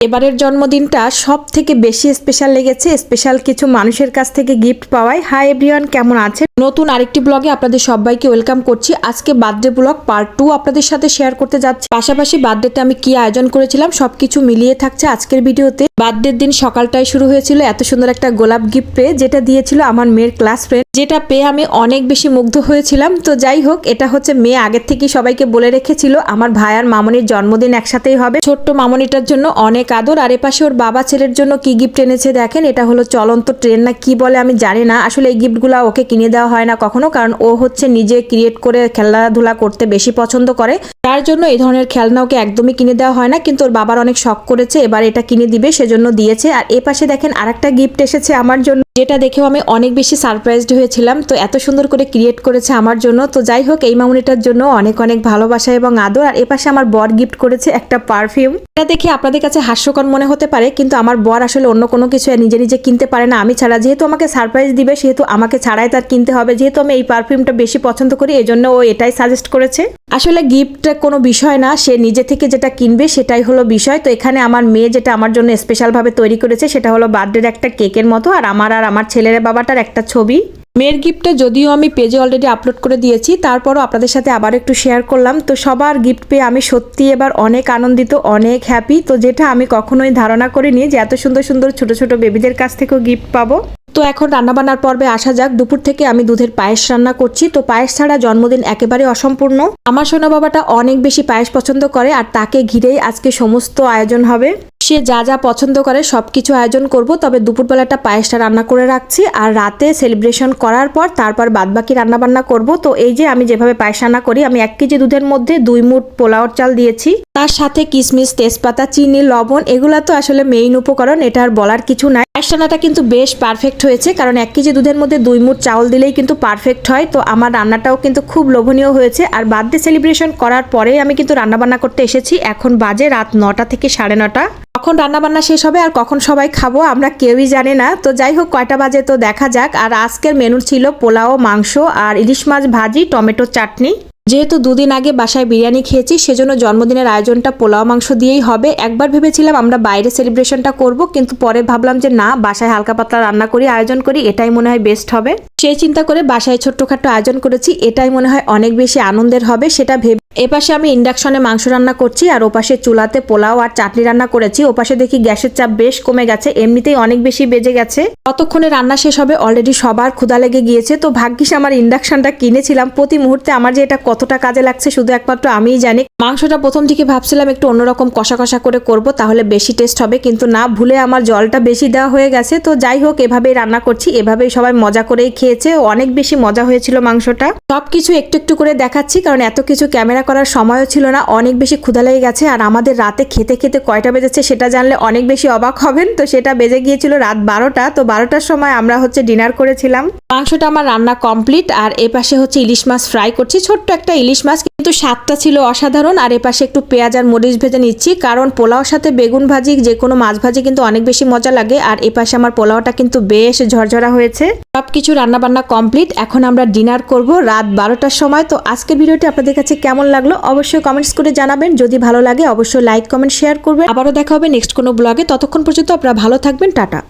এবারের জন্মদিনটা সব থেকে বেশি স্পেশাল লেগেছে স্পেশাল কিছু মানুষের কাছ থেকে গিফট পাওয়ায়। হাই এভরিওয়ান, কেমন আছেন? নতুন আরেকটি ব্লগে আপনাদের সবাইকে ওয়েলকাম করছি। আজকে বার্থডে ব্লগ পার্ট 2 আপনাদের সাথে শেয়ার করতে যাচ্ছি। পাশাপাশি বার্থডেতে আমি কি আয়োজন করেছিলাম সবকিছু মিলিয়ে থাকছে আজকের ভিডিওতে। বার্থডের দিন সকালটাই শুরু হয়েছিল এত সুন্দর একটা গোলাপ গিফট পেয়ে, যেটা দিয়েছিল আমার মেয়ের ক্লাস ফ্রেন্ড, যেটা পেয়ে আমি অনেক বেশি মুগ্ধ হয়েছিলাম। তো যাই হোক, এটা হচ্ছে মেয়ে আগের থেকেই সবাইকে বলে রেখেছিল আমার ভাই আর মামনির জন্মদিন একসাথেই হবে। ছোট্ট মামনিটার জন্য অনেক আদর। আর এপাশে ওর বাবা ছেলের জন্য কি গিফট এনেছে দেখেন। এটা হলো চলন্ত ট্রেন না কি বলে আমি জানি না। আসলে এই গিফটগুলো ওকে কিনে দেওয়া হয় না কখনো, কারণ ও হচ্ছে নিজে ক্রিয়েট করে খেলাধুলা করতে বেশি পছন্দ করে। তার জন্য এই ধরনের খেলনা ওকে একদমই কিনে দেওয়া হয় না, কিন্তু ওর বাবার অনেক শখ করেছে, এবার এটা কিনে দিবে সেজন্য দিয়েছে। আর এপাশে দেখেন আরেকটা গিফট এসেছে আমার জন্য, যেটা দেখেও আমি অনেক বেশি সারপ্রাইজড হয়েছিলাম। তো এত সুন্দর করে ক্রিয়েট করেছে আমার জন্য। তো যাই হোক, এই মামুনিটার জন্য অনেক অনেক ভালোবাসা এবং আদর। আর এপাশে আমার বর গিফট করেছে একটা পারফিউম। এটা দেখে আপনাদের কাছে হাস্যকর মনে হতে পারে, কিন্তু আমার বর আসলে অন্য কোনো কিছু নিজে নিজে কিনতে পারে না আমি ছাড়া। যেহেতু আমাকে সারপ্রাইজ দিবে সেহেতু আমাকে ছাড়াই তার কিনতে হবে। যেহেতু আমি এই পারফিউমটা বেশি পছন্দ করি, এজন্য ও এটাই সাজেস্ট করেছে। আসলে গিফট কোনো বিষয় না, সে নিজে থেকে যেটা কিনবে সেটাই হলো বিষয়। তো এখানে আমার মেয়ে যেটা আমার জন্য স্পেশাল ভাবে তৈরি করেছে সেটা হলো বার্থডের একটা কেকের মতো, আর আমার ছেলের বাবাটার একটা ছবি। মেয়ের গিফটটা যদিও আমি পেজে অলরেডি আপলোড করে দিয়েছি, তারপরও আপনাদের সাথে আবার একটু শেয়ার করলাম। তো সবার গিফট পেয়ে আমি সত্যি এবার অনেক আনন্দিত, অনেক হ্যাপি। তো যেটা আমি কখনোই ধারণা করিনি যে এত সুন্দর সুন্দর ছোট ছোট বেবিদের কাছ থেকেও গিফট পাবো। তো এখন রান্নাবান্নার পর্বে আসা যাক। দুপুর থেকে আমি দুধের পায়েস রান্না করছি। তো পায়েস ছাড়া জন্মদিন একেবারে অসম্পূর্ণ। আমার সোনা বাবাটা অনেক বেশি পায়েস পছন্দ করে, আর তাকে ঘিরেই আজকে সমস্ত আয়োজন হবে। সে যা যা পছন্দ করে সবকিছু আয়োজন করব। তবে দুপুরবেলাটা পায়েসটা রান্না করে রাখছি, আর রাতে সেলিব্রেশন করার পর তারপর বাদবাকি রান্নাবান্না করব। তো এই যে আমি যেভাবে পায়েস রান্না করি, আমি 1 কেজি দুধের মধ্যে 2 মুঠ পোলাওর চাল দিয়েছি। তার সাথে কিশমিশ, তেজপাতা, চিনি, লবণ, এগুলা তো আসলে মেইন উপকরণ, এটা আর বলার কিছু নাই। পায়েস রান্নাটা কিন্তু বেশ পারফেক্ট হয়েছে, কারণ 1 কেজি দুধের মধ্যে 2 মুঠ চাউল দিলেই কিন্তু পারফেক্ট হয়। তো আমার রান্নাটাও কিন্তু খুব লোভনীয় হয়েছে। আর বার্থডে সেলিব্রেশন করার পরেই আমি কিন্তু রান্নাবান্না করতে এসেছি। এখন বাজে রাত 9টা থেকে 9:30। কখন রান্নাবান্না শেষ হবে আর কখন সবাই খাবো আমরা কেউই জানে না। তো যাই হোক, কয়টা বাজে তো দেখা যাক। আর আজকের মেনু ছিল পোলাও, মাংস আর ইলিশ মাছ ভাজি, টমেটো চাটনি। যেহেতু 2 দিন আগে বাসায় বিরিয়ানি খেয়েছি, সেজন্য জন্মদিনের আয়োজনটা পোলাও মাংস দিয়েই হবে। একবার ভেবেছিলাম আমরা বাইরে সেলিব্রেশনটা করব, কিন্তু পরে ভাবলাম যে না, বাসায় হালকা পাতলা রান্না করি, আয়োজন করি, এটাই মনে হয় বেস্ট হবে। সেই চিন্তা করে বাসায় ছোট্টখাট্টো আয়োজন করেছি, এটাই মনে হয় অনেক বেশি আনন্দের হবে সেটা ভেবে। এপাশে আমি ইন্ডাকশনে মাংস রান্না করছি, আর ওপাশে চুলাতে পোলাও আর চাটনি রান্না করেছি। ওপাশে দেখি গ্যাসের চাপ বেশ কমে গেছে, এমনিতেই অনেক বেশি বেজে গেছে। কতক্ষণে রান্না শেষ হবে অলরেডি সবার ক্ষুধা লেগে গিয়েছে। তো ভাগ্যিস আমার ইন্ডাকশনটা কিনেছিলাম। প্রতি মুহূর্তে আমার যে এটা কতটা কাজে লাগছে শুধু একমাত্র আমিই জানি। মাংসটা প্রথম থেকে ভাবছিলাম একটু অন্যরকম কষা কষা করে করব, তাহলে বেশি টেস্ট হবে, কিন্তু না, ভুলে আমার জলটা বেশি দেওয়া হয়ে গেছে। তো যাই হোক, এভাবেই রান্না করছি, এভাবেই সবাই মজা করেই খেয়েছে। অনেক বেশি মজা হয়েছিল মাংসটা। সবকিছু একটু একটু করে দেখাচ্ছি, কারণ এত কিছু ক্যামেরা করার সময়ও ছিল না, অনেক বেশি ক্ষুধা লেগে গেছে। আর আমাদের রাতে খেতে খেতে কয়টা বেজেছে সেটা জানলে অনেক বেশি অবাক হবেন। তো সেটা বেজে গিয়েছিল রাত 12টা। তো 12টার সময় আমরা হচ্ছে ডিনার করেছিলাম। মাংসটা আমার রান্না কমপ্লিট। আর এপাশে হচ্ছে ইলিশ মাছ ফ্রাই করছি, ছোট্ট একটা ইলিশ মাছ, কিন্তু স্বাদটা ছিল অসাধারণ। আর এপাশে একটু পেঁয়াজ আর মরিচ ভেজে নিচ্ছি, কারণ পোলাওর সাথে বেগুন ভাজি, যে কোনো মাছ ভাজি কিন্তু অনেক বেশি মজা লাগে। আর এপাশে আমার পোলাওটা কিন্তু বেশ ঝরঝরা হয়েছে। সবকিছু রান্না বান্না কমপ্লিট, এখন আমরা ডিনার করব রাত 12টার সময়। তো আজকের ভিডিওটি আপনাদের কাছে কেমন লাগলো অবশ্যই কমেন্টস করে জানাবেন। যদি ভালো লাগে অবশ্যই লাইক, কমেন্ট, শেয়ার করবেন। আবারও দেখা হবে নেক্সট কোনো ব্লগে। ততক্ষণ পর্যন্ত আপনারা ভালো থাকবেন। টাটা।